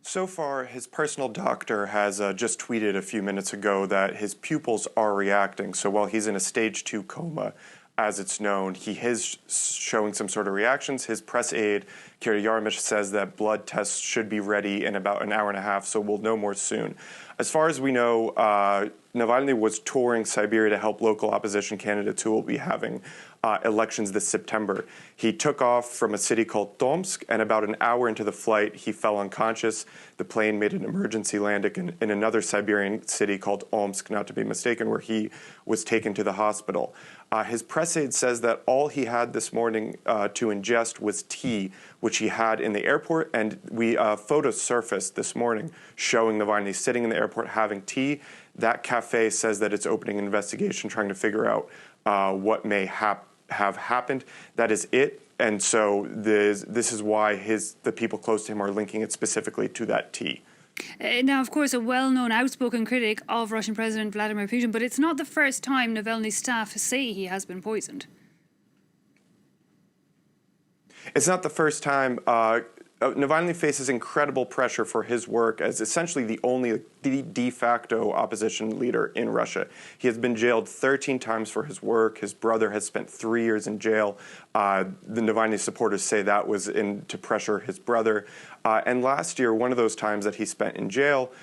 So far, his personal doctor has just tweeted a few minutes ago that his pupils are reacting. So while he's in a stage 2 coma, as it's known, he is showing some sort of reactions. His press aide, Kira Yarmish, says that blood tests should be ready in about an hour and a half, so we'll know more soon. As far as we know, Navalny was touring Siberia to help local opposition candidates who will be having elections this September. He took off from a city called Tomsk, and about an hour into the flight, he fell unconscious. The plane made an emergency landing in another Siberian city called Omsk, not to be mistaken, where he was taken to the hospital. His press aide says that all he had this morning to ingest was tea, which he had in the airport, and photos surfaced this morning showing Navalny sitting in the airport having tea. That cafe says that it's opening an investigation trying to figure out what may have happened. That is it. And so this is why the people close to him are linking it specifically to that tea. Now, of course, a well-known outspoken critic of Russian President Vladimir Putin, but it's not the first time Navalny's staff say he has been poisoned. It's not the first time. Navalny faces incredible pressure for his work as essentially the only de facto opposition leader in Russia. He has been jailed 13 times for his work. His brother has spent 3 years in jail. The Navalny supporters say that was to pressure his brother. And last year, one of those times that he spent in jail,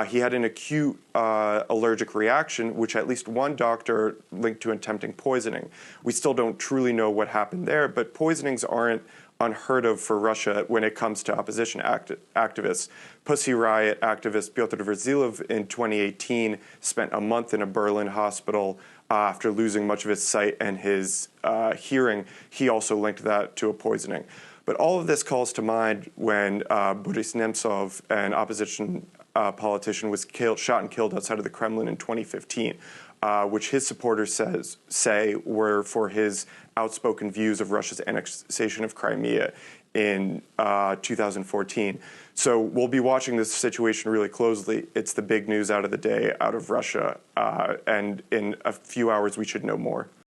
he had an acute allergic reaction, which at least one doctor linked to attempting poisoning. We still don't truly know what happened there, but poisonings aren't unheard of for Russia when it comes to opposition activists. Pussy Riot activist Pyotr Verzilov in 2018 spent a month in a Berlin hospital after losing much of his sight and his hearing. He also linked that to a poisoning. But all of this calls to mind when Boris Nemtsov, an opposition politician, was shot and killed outside of the Kremlin in 2015. Which his supporters say were for his outspoken views of Russia's annexation of Crimea in 2014. So we'll be watching this situation really closely. It's the big news out of the day out of Russia, and in a few hours we should know more.